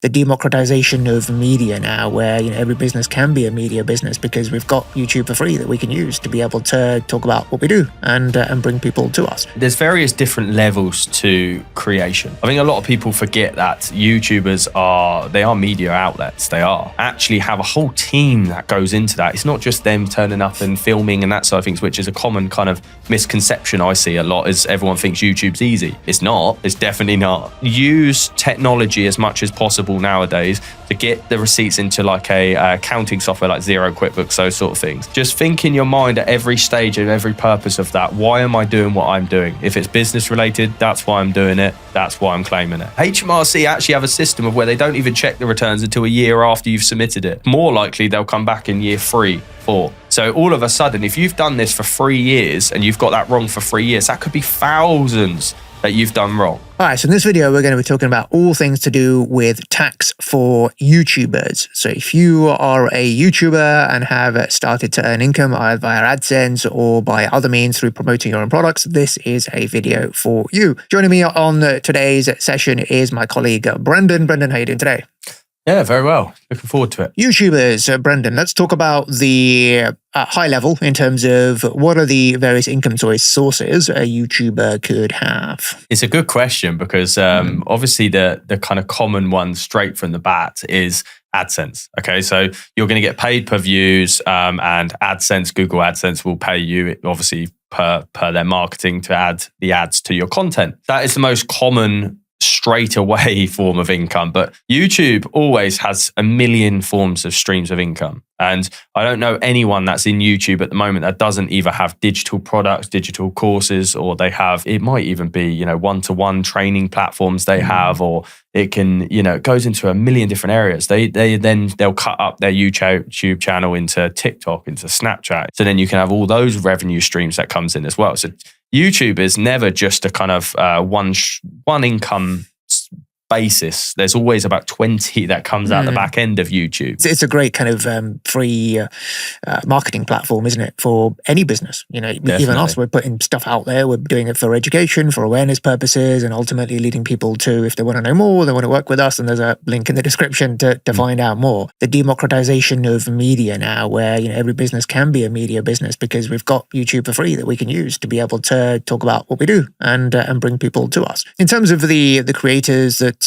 the democratization of media now, where every business can be a media business because we've got YouTube for free that we can use to be able to talk about what we do and bring people to us. There's various different levels to creation. I think a lot of people forget that YouTubers are media outlets. They actually have a whole team that goes into that. It's not just them turning up and filming and that sort of things, which is a common kind of misconception I see a lot, is everyone thinks YouTube's easy. It's not. It's definitely not. Use technology as much as possible nowadays to get the receipts into like a accounting software like Xero, QuickBooks, those sort of things. Just think in your mind at every stage and every purpose of that, why am I doing what I'm doing? If it's business related, that's why I'm doing it. That's why I'm claiming it. HMRC actually have a system of where they don't even check the returns until a year after you've submitted it. More likely they'll come back in year 3, 4. So all of a sudden, if you've done this for 3 years and you've got that wrong for 3 years, that could be thousands that you've done wrong. All right, so in this video, we're going to be talking about all things to do with tax for YouTubers. So if you are a YouTuber and have started to earn income either via AdSense or by other means through promoting your own products, this is a video for you. Joining me on today's session is my colleague, Brendan. Brendan, how are you doing today? Yeah, very well. Looking forward to it. YouTubers, Brendan, let's talk about the high level in terms of what are the various income sources a YouTuber could have. It's a good question because obviously the kind of common one straight from the bat is AdSense. Okay, so you're going to get paid per views, and AdSense, Google AdSense will pay you obviously per their marketing to add the ads to your content. That is the most common straight away form of income, but YouTube always has a million forms of streams of income. And I don't know anyone that's in YouTube at the moment that doesn't either have digital products, digital courses, or they have, it might even be, one-to-one training platforms they have, or it can, it goes into a million different areas. They'll cut up their YouTube channel into TikTok, into Snapchat. So then you can have all those revenue streams that comes in as well. So YouTube is never just a kind of one income basis. There's always about 20 that comes out the back end of YouTube. It's a great kind of free marketing platform, isn't it, for any business? Even us, we're putting stuff out there. We're doing it for education, for awareness purposes, and ultimately leading people to, if they want to know more, they want to work with us, and there's a link in the description to find out more. The democratization of media now, where every business can be a media business because we've got YouTube for free that we can use to be able to talk about what we do and bring people to us. In terms of the creators that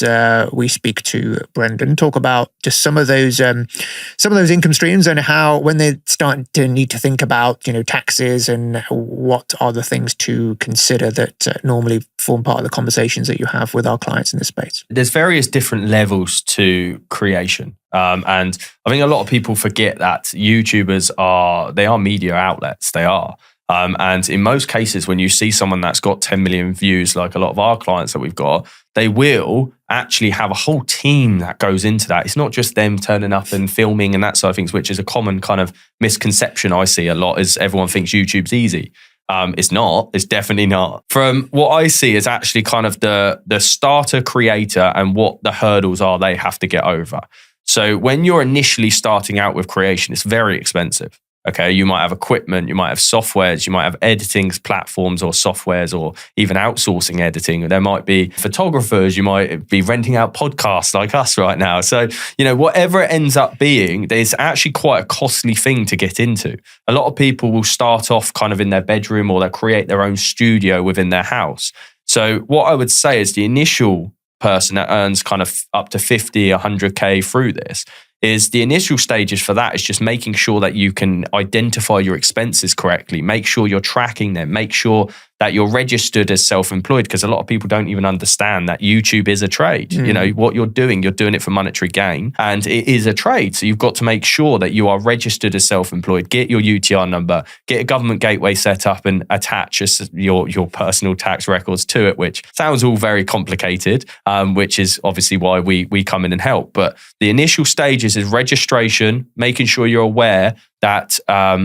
we speak to, Brendan, talk about just some of those income streams and how, when they start to need to think about taxes, and what are the things to consider that normally form part of the conversations that you have with our clients in this space. There's various different levels to creation. And I think a lot of people forget that YouTubers are media outlets. They are. And in most cases, when you see someone that's got 10 million views, like a lot of our clients that we've got, they will actually have a whole team that goes into that. It's not just them turning up and filming and that sort of things, which is a common kind of misconception I see a lot, is everyone thinks YouTube's easy. It's not. It's definitely not. From what I see is actually kind of the starter creator and what the hurdles are they have to get over. So when you're initially starting out with creation, it's very expensive. Okay, you might have equipment, you might have softwares, you might have editing platforms or softwares, or even outsourcing editing. There might be photographers, you might be renting out podcasts like us right now. So, whatever it ends up being, there's actually quite a costly thing to get into. A lot of people will start off kind of in their bedroom, or they'll create their own studio within their house. So what I would say is the initial person that earns kind of up to 50, 100K through this, is the initial stages for that is just making sure that you can identify your expenses correctly, make sure you're tracking them, make sure that you're registered as self-employed, because a lot of people don't even understand that YouTube is a trade. What you're doing it for monetary gain, and it is a trade. So you've got to make sure that you are registered as self-employed, get your UTR number, get a government gateway set up, and attach your personal tax records to it, which sounds all very complicated, which is obviously why we come in and help. But the initial stages is registration, making sure you're aware that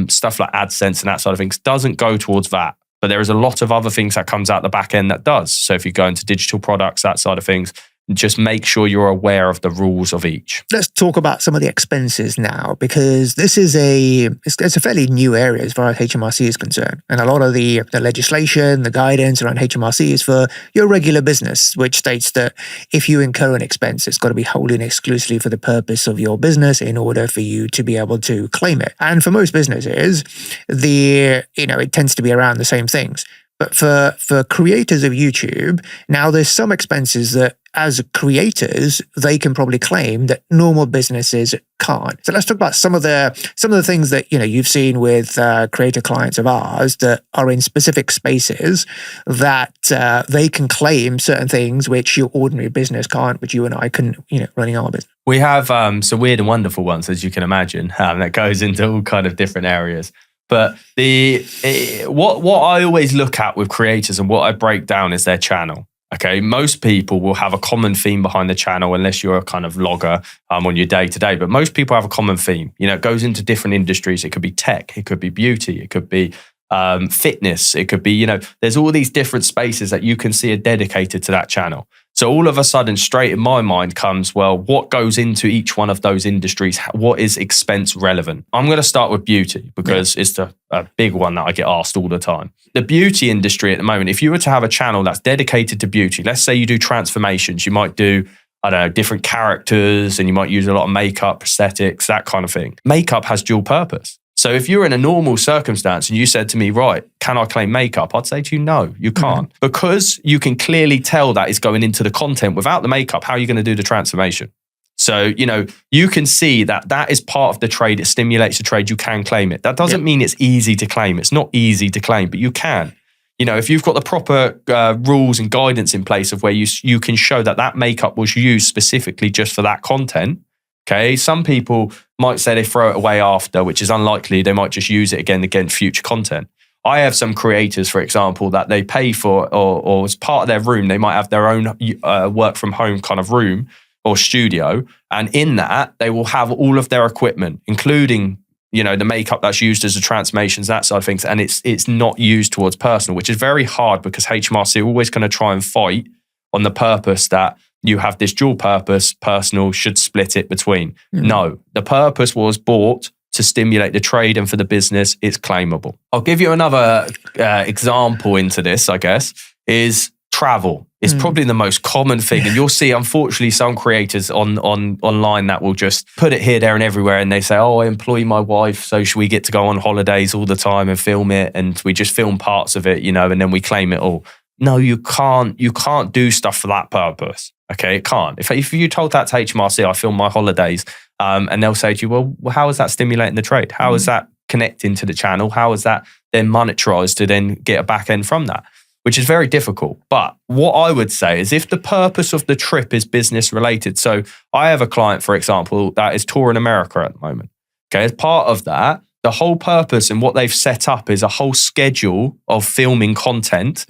stuff like AdSense and that sort of things doesn't go towards that. But there is a lot of other things that comes out the back end that does. So if you go into digital products, that side of things, just make sure you're aware of the rules of each. Let's talk about some of the expenses now, because this is it's a fairly new area as far as HMRC is concerned. And a lot of the legislation, the guidance around HMRC is for your regular business, which states that if you incur an expense, it's got to be wholly and exclusively for the purpose of your business in order for you to be able to claim it. And for most businesses, it tends to be around the same things. But for creators of YouTube, now there's some expenses that as creators, they can probably claim that normal businesses can't. So let's talk about some of the things that you've seen with creator clients of ours that are in specific spaces that they can claim certain things which your ordinary business can't, which you and I can, running our business. We have some weird and wonderful ones, as you can imagine, that goes into all kind of different areas. But what I always look at with creators and what I break down is their channel. Okay, most people will have a common theme behind the channel, unless you're a kind of vlogger on your day-to-day. But most people have a common theme. It goes into different industries. It could be tech, it could be beauty, it could be fitness, it could be, there's all these different spaces that you can see are dedicated to that channel. So all of a sudden, straight in my mind comes, well, what goes into each one of those industries? What is expense relevant? I'm going to start with beauty because it's a big one that I get asked all the time. The beauty industry at the moment, if you were to have a channel that's dedicated to beauty, let's say you do transformations, you might do, different characters, and you might use a lot of makeup, prosthetics, that kind of thing. Makeup has dual purpose. So if you're in a normal circumstance and you said to me, right, can I claim makeup? I'd say to you, no, you can't. Because you can clearly tell that is going into the content. Without the makeup, how are you going to do the transformation? So, you can see that is part of the trade. It stimulates the trade. You can claim it. That doesn't mean it's easy to claim. It's not easy to claim, but you can. If you've got the proper rules and guidance in place of where you can show that makeup was used specifically just for that content. Okay, some people might say they throw it away after, which is unlikely. They might just use it again against future content. I have some creators, for example, that they pay for, or as part of their room, they might have their own work from home kind of room or studio. And in that, they will have all of their equipment, including, the makeup that's used as the transformations, that side of things. And it's not used towards personal, which is very hard because HMRC are always going to try and fight on the purpose that you have this dual purpose, personal should split it between. No, the purpose was bought to stimulate the trade, and for the business, it's claimable. I'll give you another example into this, I guess, is travel. It's probably the most common thing. And you'll see, unfortunately, some creators online that will just put it here, there, and everywhere. And they say, oh, I employ my wife, so should we get to go on holidays all the time and film it? And we just film parts of it, and then we claim it all. No, you can't. You can't do stuff for that purpose. Okay, it can't. If you told that to HMRC, I film my holidays, and they'll say to you, well, how is that stimulating the trade? How is that connecting to the channel? How is that then monetized to then get a back end from that? Which is very difficult. But what I would say is if the purpose of the trip is business related. So I have a client, for example, that is touring America at the moment. Okay, as part of that, the whole purpose and what they've set up is a whole schedule of filming content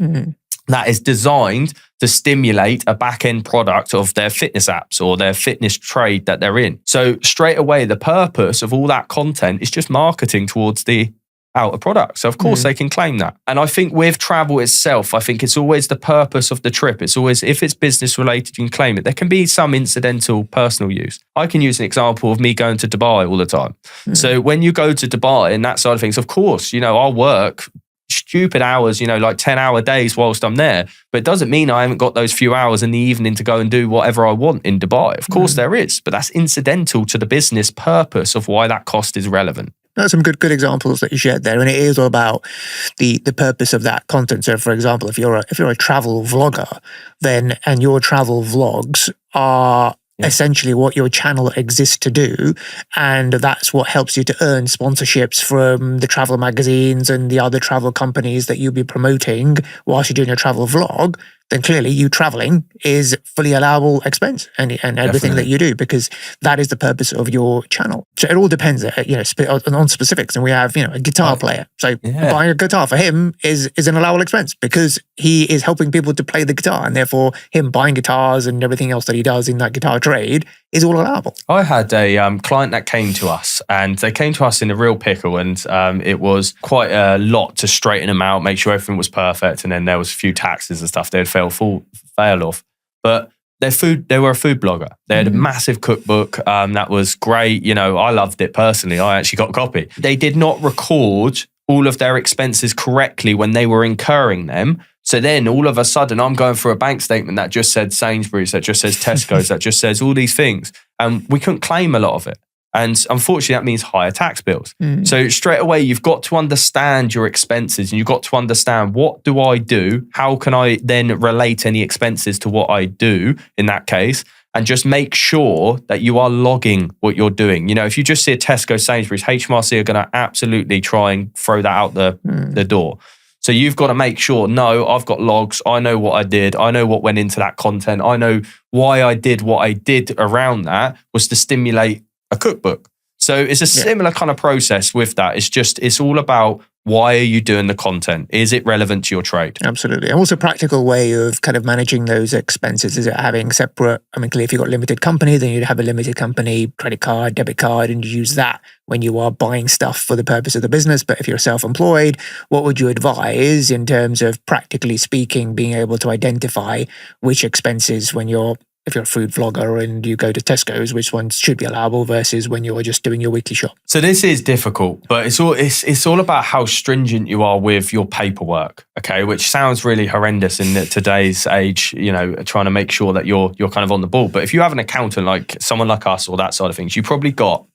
that is designed to stimulate a back-end product of their fitness apps or their fitness trade that they're in. So straight away, the purpose of all that content is just marketing towards the outer product. So of course they can claim that. And I think with travel itself, I think it's always the purpose of the trip. It's always, if it's business related, you can claim it. There can be some incidental personal use. I can use an example of me going to Dubai all the time. So when you go to Dubai and that side of things, of course, I'll work stupid hours, like 10-hour days whilst I'm there. But it doesn't mean I haven't got those few hours in the evening to go and do whatever I want in Dubai. Of course there is, but that's incidental to the business purpose of why that cost is relevant. That's some good examples that you shared there, and it is all about the purpose of that content. So, for example, if you're a travel vlogger, then and your travel vlogs are essentially what your channel exists to do, and that's what helps you to earn sponsorships from the travel magazines and the other travel companies that you'll be promoting whilst you're doing your travel vlog. Then clearly you traveling is fully allowable expense and everything that you do, because that is the purpose of your channel. So it all depends, on specifics. And we have, a guitar player. So buying a guitar for him is an allowable expense because he is helping people to play the guitar, and therefore him buying guitars and everything else that he does in that guitar trade is all allowable. I had a client that came to us, and they came to us in a real pickle, and it was quite a lot to straighten them out, make sure everything was perfect, and then there was a few taxes and stuff they'd fail off. But They were a food blogger. They had a massive cookbook that was great. You know, I loved it personally. I actually got a copy. They did not record all of their expenses correctly when they were incurring them. So then all of a sudden I'm going through a bank statement that just said Sainsbury's, that just says Tesco's, that just says all these things. And we couldn't claim a lot of it. And unfortunately, that means higher tax bills. So straight away, you've got to understand your expenses and you've got to understand, what do I do? How can I then relate any expenses to what I do in that case? And just make sure that you are logging what you're doing. You know, if you just see a Tesco, Sainsbury's, HMRC are going to absolutely try and throw that out the door. So you've got to make sure, no, I've got logs. I know what I did. I know what went into that content. I know why I did what I did around that was to stimulate a cookbook. So it's a similar kind of process with that. It's all about, why are you doing the content? Is it relevant to your trade? Absolutely. And what's a practical way of kind of managing those expenses? Is it having separate, I mean, clearly if you've got a limited company, then you'd have a limited company credit card, debit card, and you use that when you are buying stuff for the purpose of the business. But if you're self-employed, what would you advise in terms of, practically speaking, being able to identify which expenses, if you're a food vlogger and you go to Tesco's, which ones should be allowable versus when you're just doing your weekly shop? So this is difficult, but it's all about how stringent you are with your paperwork, okay? Which sounds really horrendous in today's age, you know, trying to make sure that you're kind of on the ball. But if you have an accountant, like someone like us or that side of things, you probably got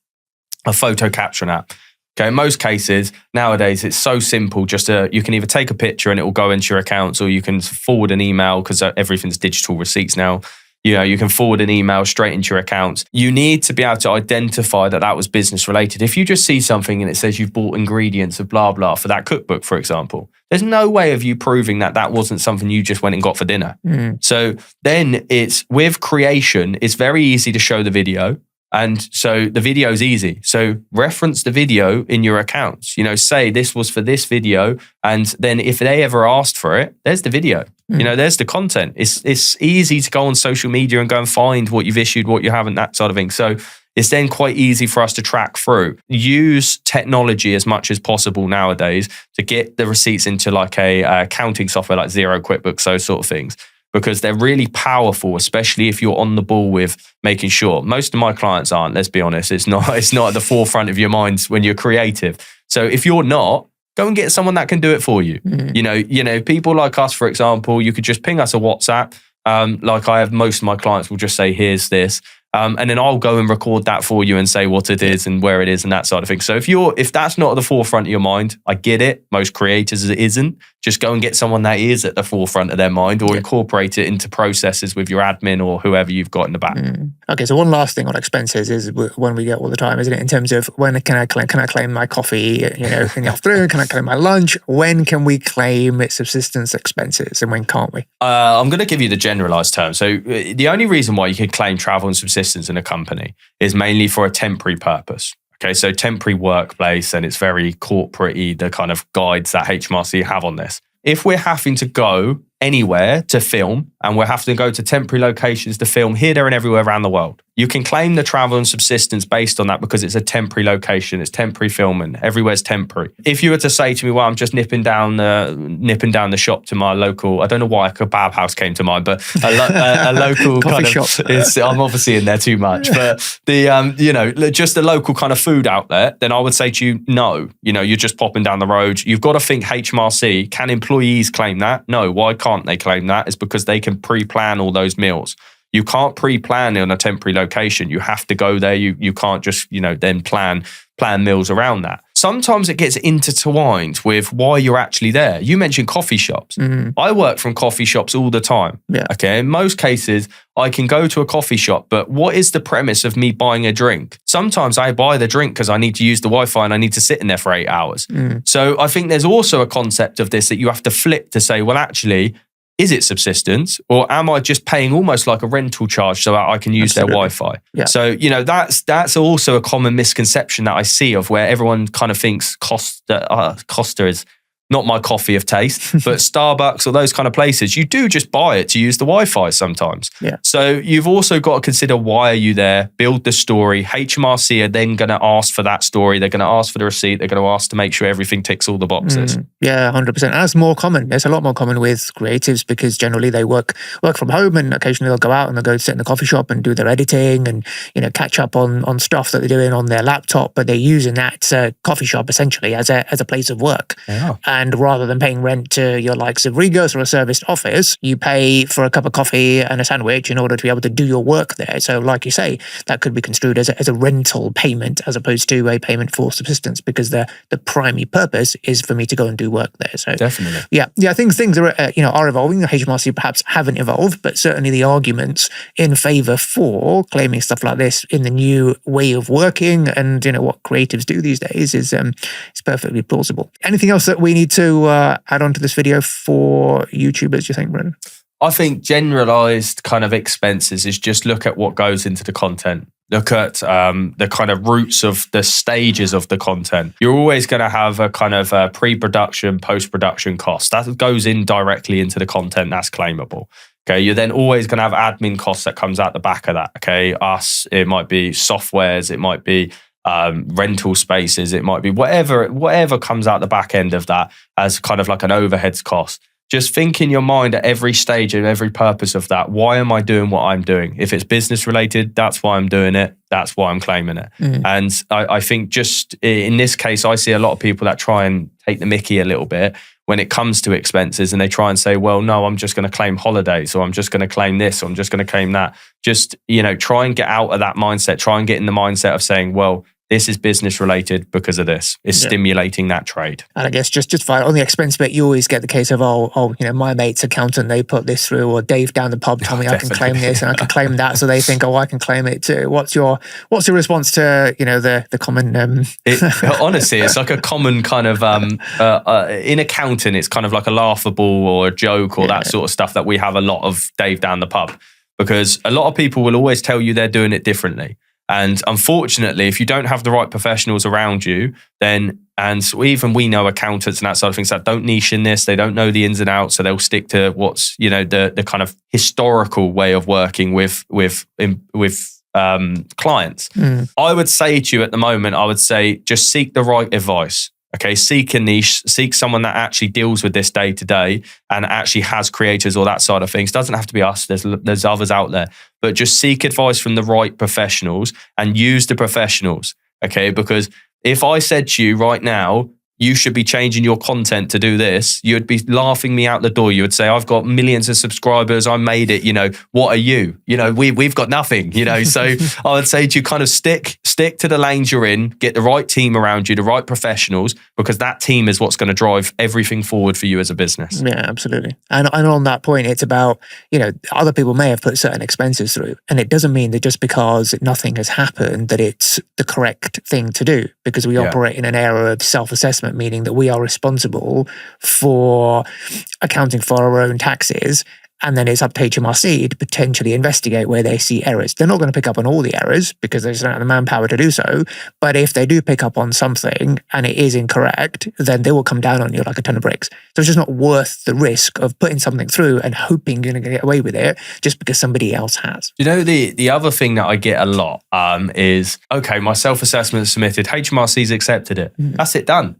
a photo capturing app. Okay, in most cases, nowadays, it's so simple. You can either take a picture and it will go into your accounts, or you can forward an email, because everything's digital receipts now. You know, you can forward an email straight into your accounts. You need to be able to identify that was business related. If you just see something and it says you've bought ingredients of blah, blah for that cookbook, for example, there's no way of you proving that wasn't something you just went and got for dinner. So then it's, with creation, it's very easy to show the video. And so the video is easy. So reference the video in your accounts, you know, say this was for this video. And then if they ever asked for it, there's the video, you know, there's the content. It's easy to go on social media and go and find what you've issued, what you haven't, that sort of thing. So it's then quite easy for us to track through. Use technology as much as possible nowadays to get the receipts into like a accounting software like Xero, QuickBooks, those sort of things, because they're really powerful, especially if you're on the ball with making sure. Most of my clients aren't, let's be honest. It's not at the forefront of your minds when you're creative. So if you're not, go and get someone that can do it for you. You know, people like us, for example, you could just ping us a WhatsApp. Like I have, most of my clients will just say, here's this. And then I'll go and record that for you and say what it is and where it is and that sort of thing. So if that's not at the forefront of your mind, I get it. Most creators, it isn't. Just go and get someone that is at the forefront of their mind, or incorporate it into processes with your admin or whoever you've got in the back. Okay, so one last thing on expenses is one we get all the time, isn't it? In terms of, when can I claim my coffee, you know, in the afternoon? Can I claim my lunch? When can we claim subsistence expenses, and when can't we? I'm going to give you the generalized term. So the only reason why you can claim travel and subsistence in a company is mainly for a temporary purpose. Okay, so temporary workplace, and it's very corporate-y, the kind of guides that HMRC have on this. If we're having to go anywhere to film, and we're having to go to temporary locations to film here, there, and everywhere around the world, you can claim the travel and subsistence based on that, because it's a temporary location, it's temporary filming, everywhere's temporary. If you were to say to me, well, I'm just nipping down the shop to my local, I don't know why a kebab house came to mind, but a local coffee kind of shop. I'm obviously in there too much, but the you know, just a local kind of food outlet, then I would say to you, no, you know, you're just popping down the road. You've got to think HMRC, can employees claim that? No, why can't they claim that? It's because they can pre-plan all those meals. You can't pre-plan on a temporary location. You have to go there. You can't just, you know, then plan meals around that. Sometimes it gets intertwined with why you're actually there. You mentioned coffee shops. I work from coffee shops all the time. Okay. In most cases, I can go to a coffee shop, but what is the premise of me buying a drink? Sometimes I buy the drink because I need to use the Wi-Fi and I need to sit in there for 8 hours. So I think there's also a concept of this that you have to flip to say, well, actually, is it subsistence, or am I just paying almost like a rental charge so that I can use their Wi-Fi? So, you know, that's also a common misconception that I see of, where everyone kind of thinks Costa is not my coffee of taste, but Starbucks or those kind of places, you do just buy it to use the Wi-Fi sometimes. Yeah. So you've also got to consider, why are you there? Build the story. HMRC are then going to ask for that story. They're going to ask for the receipt. They're going to ask to make sure everything ticks all the boxes. Yeah, 100%. That's more common. It's a lot more common with creatives because generally they work from home, and occasionally they'll go out and they'll go sit in the coffee shop and do their editing and, catch up on stuff that they're doing on their laptop, but they're using that coffee shop essentially as a place of work. Yeah. And rather than paying rent to your likes of Regos or a serviced office, you pay for a cup of coffee and a sandwich in order to be able to do your work there. So like you say, that could be construed as a rental payment as opposed to a payment for subsistence, because the primary purpose is for me to go and do work there. So definitely. Yeah, I think things are evolving. The HMRC perhaps haven't evolved, but certainly the arguments in favor for claiming stuff like this in the new way of working and what creatives do these days is perfectly plausible. Anything else that we need to add on to this video for YouTubers, do you think, Brendan? I think generalized kind of expenses is just look at what goes into the content. Look at the kind of roots of the stages of the content. You're always going to have a kind of pre-production, post-production cost. That goes in directly into the content that's claimable. Okay, you're then always going to have admin costs that comes out the back of that. Okay, it might be softwares, it might be rental spaces, it might be whatever comes out the back end of that as kind of like an overheads cost. Just think in your mind at every stage and every purpose of that. Why am I doing what I'm doing? If it's business related, that's why I'm doing it. That's why I'm claiming it. And I think just in this case, I see a lot of people that try and take the mickey a little bit when it comes to expenses, and they try and say, well, no, I'm just going to claim holidays, or I'm just going to claim this, or I'm just going to claim that. Just, try and get out of that mindset. Try and get in the mindset of saying, well, this is business related because of this. It's stimulating that trade. And I guess just on the expense bit, you always get the case of, my mate's accountant, they put this through, or Dave down the pub told me I can claim this and I can claim that. So they think, I can claim it too. What's your response to, the common... Honestly, it's like a common kind of, in accounting, it's kind of like a laughable or a joke or that sort of stuff that we have a lot of Dave down the pub, because a lot of people will always tell you they're doing it differently. And unfortunately, if you don't have the right professionals around you, then, and even we know accountants and that sort of things that don't niche in this, they don't know the ins and outs, so they'll stick to what's, the kind of historical way of working with clients. I would say to you at the moment, I would say just seek the right advice. Okay, seek a niche, seek someone that actually deals with this day to day and actually has creators or that side of things. Doesn't have to be us. There's others out there, but just seek advice from the right professionals and use the professionals. Okay, because if I said to you right now, you should be changing your content to do this, you'd be laughing me out the door. You would say, I've got millions of subscribers. I made it. What are you? We've got nothing, So I would say to you, kind of stick to the lanes you're in, get the right team around you, the right professionals, because that team is what's going to drive everything forward for you as a business. Yeah, absolutely. And on that point, it's about, other people may have put certain expenses through, and it doesn't mean that just because nothing has happened that it's the correct thing to do, because we operate in an era of self-assessment, meaning that we are responsible for accounting for our own taxes. And then it's up to HMRC to potentially investigate where they see errors. They're not going to pick up on all the errors because they just don't have the manpower to do so. But if they do pick up on something and it is incorrect, then they will come down on you like a ton of bricks. So it's just not worth the risk of putting something through and hoping you're going to get away with it just because somebody else has. The other thing that I get a lot is, okay, my self-assessment is submitted, HMRC's accepted it. That's it, done.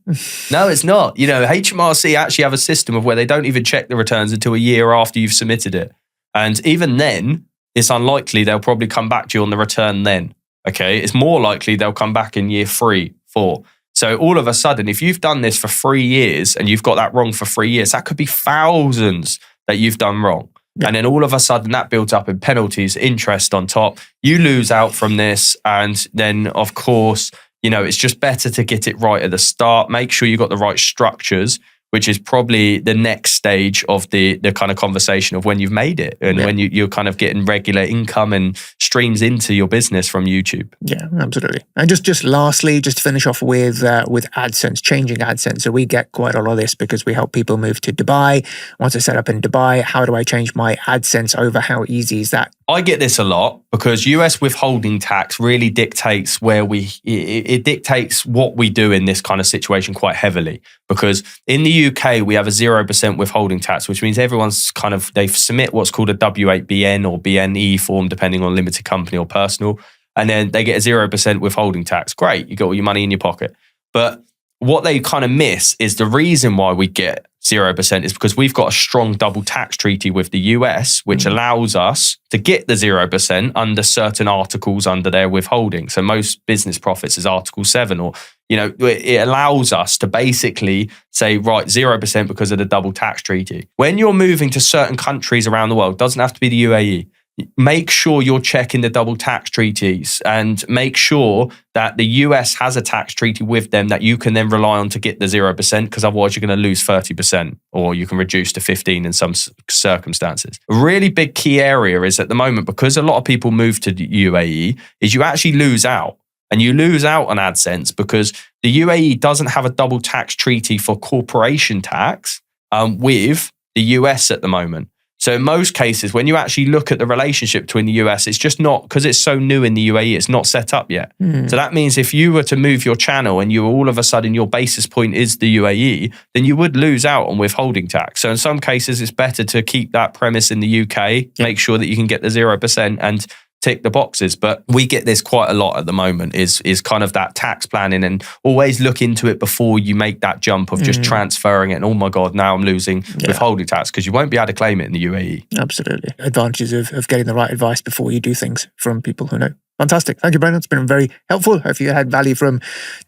No, it's not. HMRC actually have a system of where they don't even check the returns until a year after you've submitted it. And even then, it's unlikely they'll probably come back to you on the return then. Okay, it's more likely they'll come back in year 3, 4. So all of a sudden, if you've done this for 3 years and you've got that wrong for 3 years, that could be thousands that you've done wrong. Yeah. And then all of a sudden that builds up in penalties, interest on top. You lose out from this. And then, of course, it's just better to get it right at the start. Make sure you got the right structures, which is probably the next stage of the kind of conversation of when you've made it and when you're kind of getting regular income and streams into your business from YouTube. Yeah, absolutely. And just lastly, just to finish off with AdSense, changing AdSense. So we get quite a lot of this because we help people move to Dubai. Once I set up in Dubai, how do I change my AdSense over? How easy is that? I get this a lot because US withholding tax really dictates it dictates what we do in this kind of situation quite heavily. Because in the UK, we have a 0% withholding tax, which means everyone's they submit what's called a W8BN or BNE form, depending on limited company or personal. And then they get a 0% withholding tax. Great, you got all your money in your pocket. But what they kind of miss is the reason why we get 0% is because we've got a strong double tax treaty with the US, which allows us to get the 0% under certain articles under their withholding. So most business profits is Article 7, or, it allows us to basically say, right, 0% because of the double tax treaty. When you're moving to certain countries around the world, doesn't have to be the UAE, make sure you're checking the double tax treaties and make sure that the US has a tax treaty with them that you can then rely on to get the 0%, because otherwise you're going to lose 30% or you can reduce to 15% in some circumstances. A really big key area is at the moment, because a lot of people move to the UAE, is you actually lose out. And you lose out on AdSense because the UAE doesn't have a double tax treaty for corporation tax with the US at the moment. So in most cases, when you actually look at the relationship between the US, it's just not, because it's so new in the UAE, it's not set up yet. So that means if you were to move your channel and you all of a sudden your basis point is the UAE, then you would lose out on withholding tax. So in some cases, it's better to keep that premise in the UK, make sure that you can get the 0% and tick the boxes. But we get this quite a lot at the moment, is kind of that tax planning, and always look into it before you make that jump of just transferring it and, oh my God, now I'm losing withholding tax, because you won't be able to claim it in the UAE. Absolutely. Advantages of getting the right advice before you do things from people who know. Fantastic. Thank you, Brendan. It's been very helpful. Hope you had value from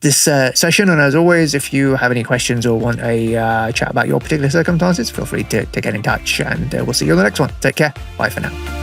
this session. And as always, if you have any questions or want a chat about your particular circumstances, feel free to get in touch, and we'll see you on the next one. Take care. Bye for now.